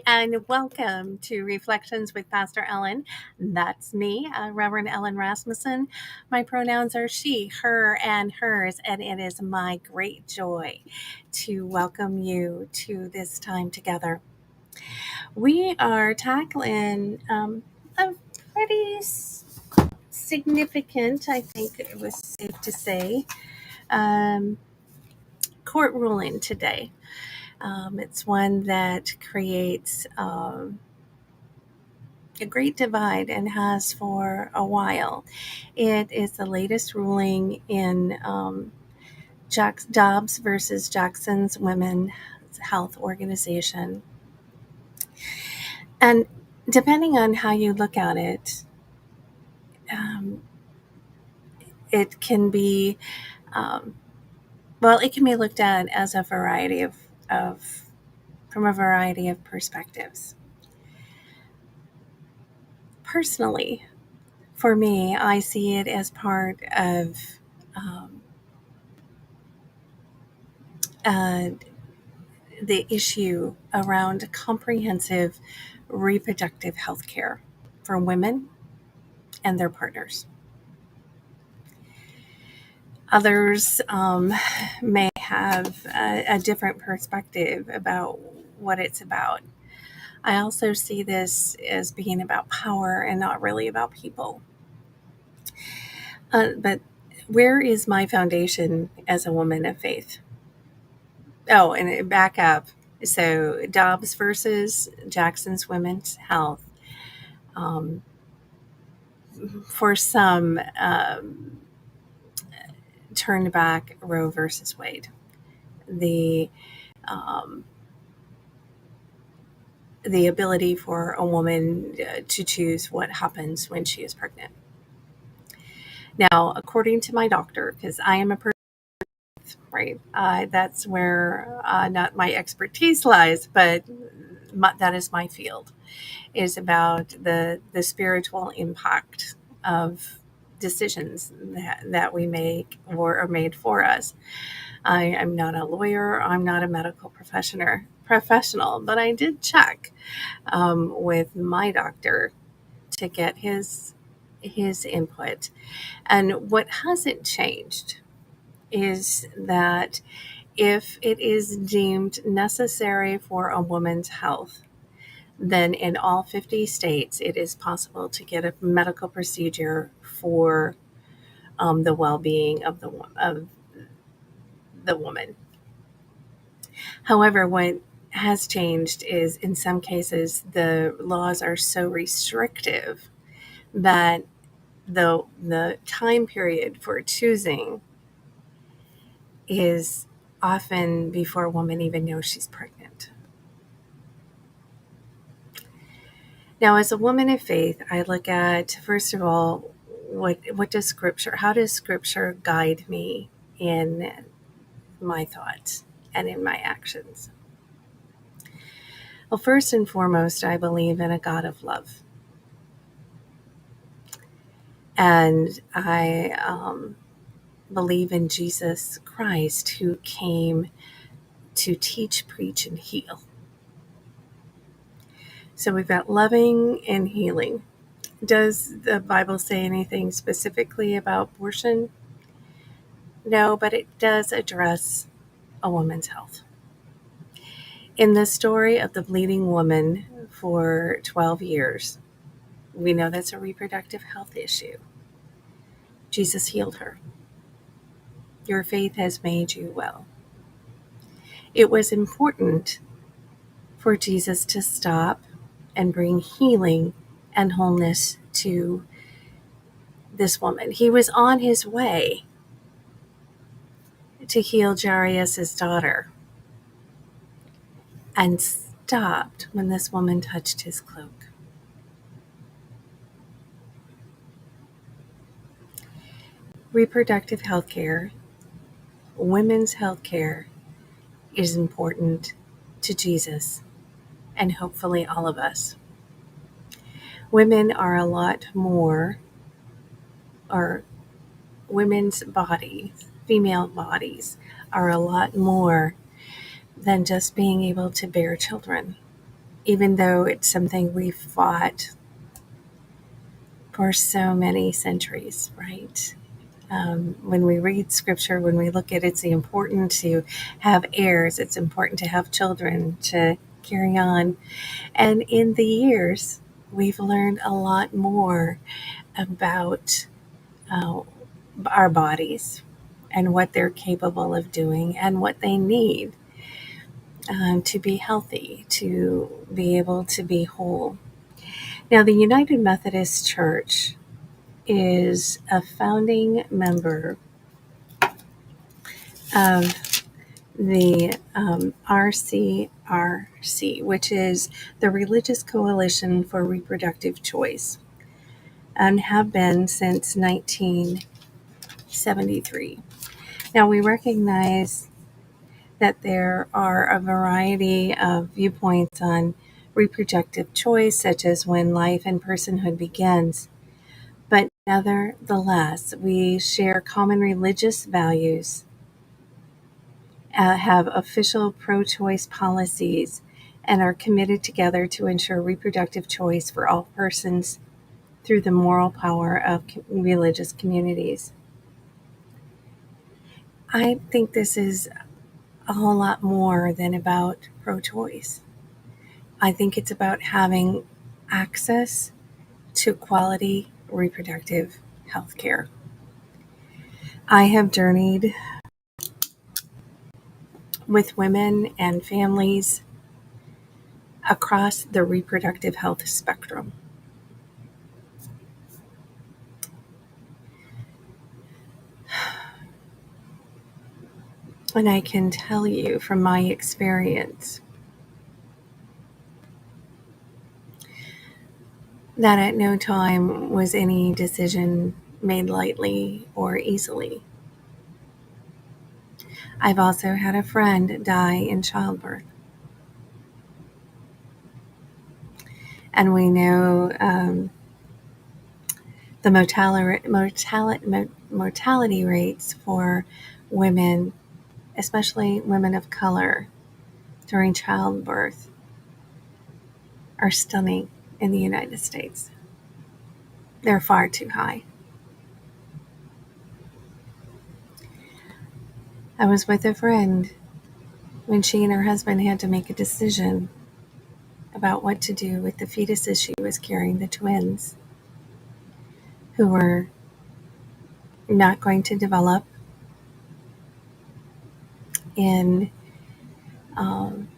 and welcome to Reflections with Pastor Ellen. That's me, Reverend Ellen Rasmussen. My pronouns are she, her, and hers, and it is my great joy to welcome you to this time together. We are tackling a pretty significant, I think it was safe to say, um, court ruling today. It's one that creates a great divide and has for a while. It is the latest ruling in Dobbs versus Jackson's Women's Health Organization. And depending on how you look at it, um, it can be, um, it can be looked at as a variety of from a variety of perspectives. Personally, for me, I see it as part of um, uh, the issue around comprehensive reproductive health care for women and their partners. Others may have a different perspective about what it's about. I also see this as being about power and not really about people. But where is my foundation as a woman of faith? Oh, and back up. So Dobbs versus Jackson's Women's Health. Um, for some, turned back Roe versus Wade. The um, the ability for a woman to choose what happens when she is pregnant. Now, according to my doctor, because I am a person, right? That's where not my expertise lies, but that is my field. Is about the spiritual impact of decisions that we make or are made for us. I am not a lawyer. I'm not a medical professional, but I did check with my doctor to get his input. And what hasn't changed is that if it is deemed necessary for a woman's health, then in all 50 states, it is possible to get a medical procedure for the well-being of the woman. However, what has changed is in some cases the laws are so restrictive that the time period for choosing is often before a woman even knows she's pregnant. Now, as a woman of faith, I look at, first of all, how does scripture guide me in my thoughts and in my actions? Well, first and foremost, I believe in a God of love. And I believe in Jesus Christ, who came to teach, preach, and heal. So we've got loving and healing. Does the Bible say anything specifically about abortion? No, but it does address a woman's health. In the story of the bleeding woman for 12 years, we know that's a reproductive health issue. Jesus healed her. Your faith has made you well. It was important for Jesus to stop and bring healing and wholeness to this woman. He was on his way to heal Jairus' daughter and stopped when this woman touched his cloak. Reproductive health care, women's health care is important to Jesus and hopefully all of us. Women are a lot more, or women's bodies, female bodies, are a lot more than just being able to bear children. even though it's something we've fought for so many centuries, right? When we read scripture, when we look at it, it's important to have heirs, it's important to have children to carry on. And in the years, we've learned a lot more about uh, our bodies and what they're capable of doing and what they need to be healthy, to be able to be whole. Now, the United Methodist Church is a founding member of the RCRC, which is the Religious Coalition for Reproductive Choice, and have been since 1973. Now, we recognize that there are a variety of viewpoints on reproductive choice, such as when life and personhood begins. But nevertheless, we share common religious values, have official pro choice policies, and are committed together to ensure reproductive choice for all persons through the moral power of religious communities. I think this is a whole lot more than about pro choice. I think it's about having access to quality reproductive health care. I have journeyed with women and families across the reproductive health spectrum. And I can tell you from my experience that at no time was any decision made lightly or easily. I've also had a friend die in childbirth. And we know the mortality rates for women, especially women of color, during childbirth are stunning in the United States. They're far too high. I was with a friend when she and her husband had to make a decision about what to do with the fetuses she was carrying, the twins, who were not going to develop in um,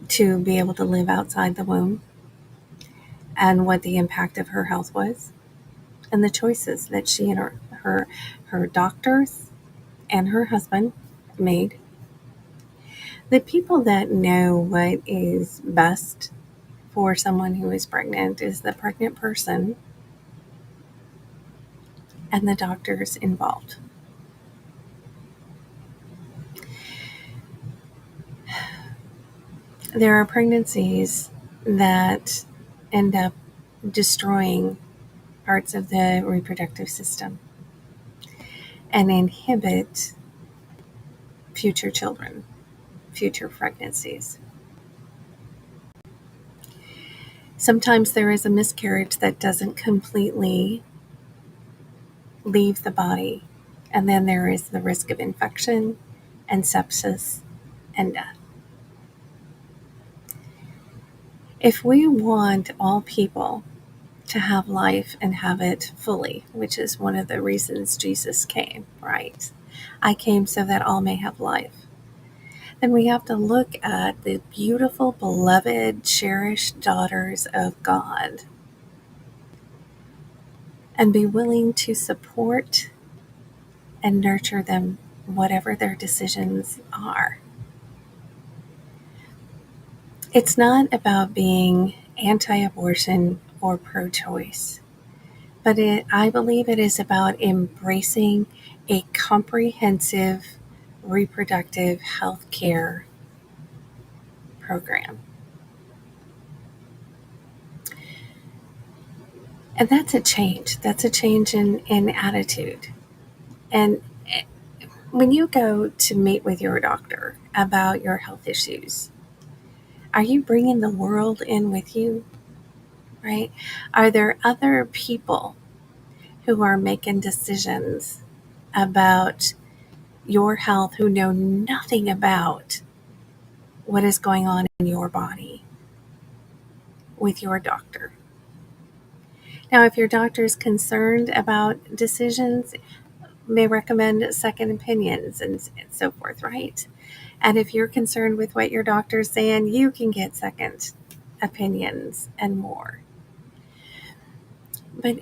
to be able to live outside the womb, and what the impact of her health was, and the choices that she and her doctors and her husband made. The people that know what is best for someone who is pregnant is the pregnant person and the doctors involved. There are pregnancies that end up destroying parts of the reproductive system and inhibit future children, future pregnancies. Sometimes there is a miscarriage that doesn't completely leave the body, and then there is the risk of infection and sepsis and death. If we want all people to have life and have it fully, which is one of the reasons Jesus came, right? I came so that all may have life. Then we have to look at the beautiful, beloved, cherished daughters of God and be willing to support and nurture them, whatever their decisions are. It's not about being anti abortion or pro choice, but I believe it is about embracing a comprehensive reproductive health care program. And that's a change. That's a change in attitude. And when you go to meet with your doctor about your health issues, Are you bringing the world in with you? Right? Are there other people who are making decisions about your health who know nothing about what is going on in your body with your doctor? Now, if your doctor is concerned about decisions, may recommend second opinions and so forth, right? And if you're concerned with what your doctor is saying, you can get second opinions and more. But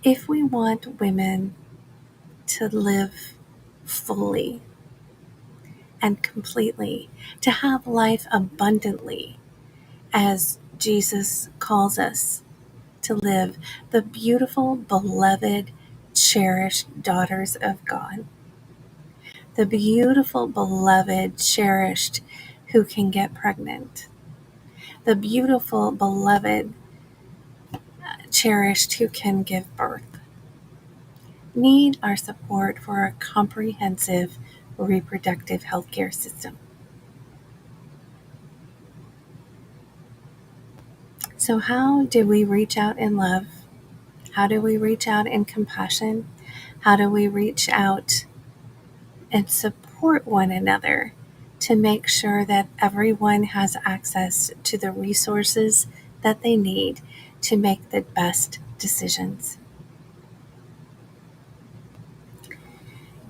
if we want women to live fully and completely, to have life abundantly, as Jesus calls us to live, the beautiful, beloved, cherished daughters of God, the beautiful, beloved, cherished who can get pregnant, the beautiful, beloved, cherished who can give birth, need our support for a comprehensive reproductive healthcare system. So, how do we reach out in love? How do we reach out in compassion? How do we reach out and support one another to make sure that everyone has access to the resources that they need to make the best decisions?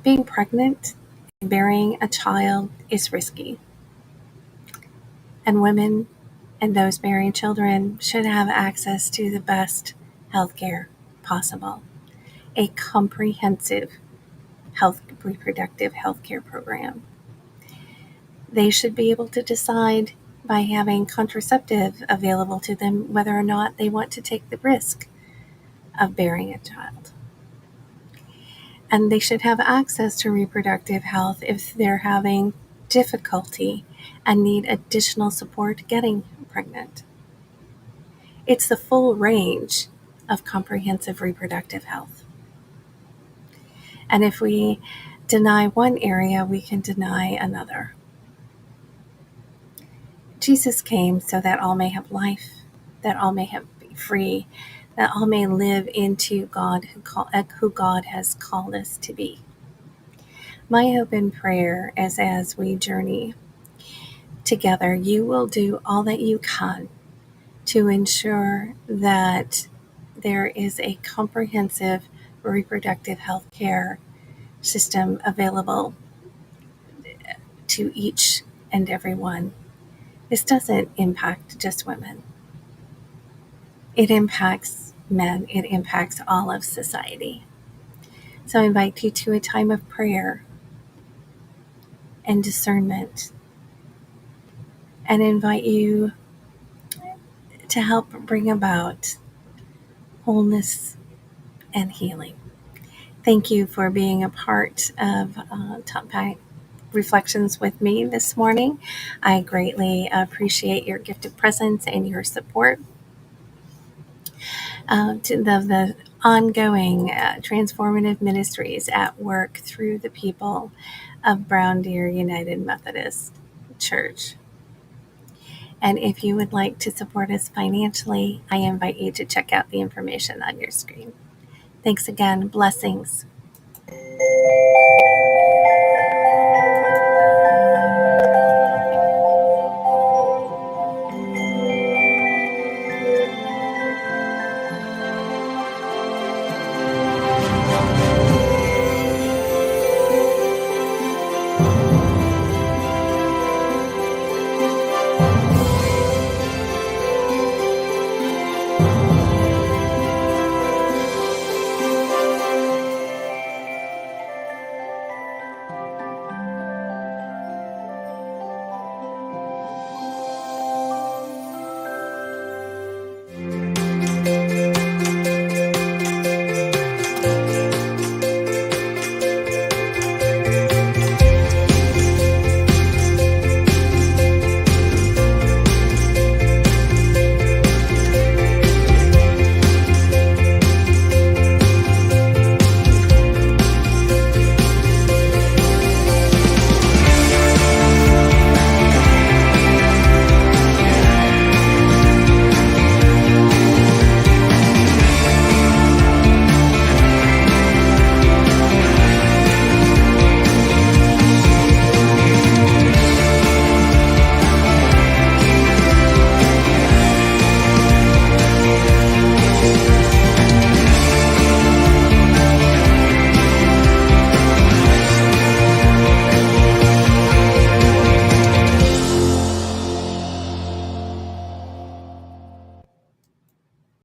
Being pregnant and bearing a child is risky, and women and those bearing children should have access to the best health care possible, a comprehensive reproductive health care program. They should be able to decide by having contraceptive available to them whether or not they want to take the risk of bearing a child. And they should have access to reproductive health if they're having difficulty and need additional support getting pregnant. It's the full range of comprehensive reproductive health. And if we deny one area, we can deny another. Jesus came so that all may have life, that all may be free, that all may live into God who God has called us to be. My hope and prayer is as we journey together, you will do all that you can to ensure that there is a comprehensive reproductive health care system available to each and every one. This doesn't impact just women. It impacts men. It impacts all of society. So I invite you to a time of prayer and discernment, and invite you to help bring about wholeness and healing. Thank you for being a part of Top Pack Reflections with me this morning. I greatly appreciate your gifted presence and your support. To the ongoing transformative ministries at work through the people of Brown Deer United Methodist Church. And if you would like to support us financially, I invite you to check out the information on your screen. Thanks again. Blessings.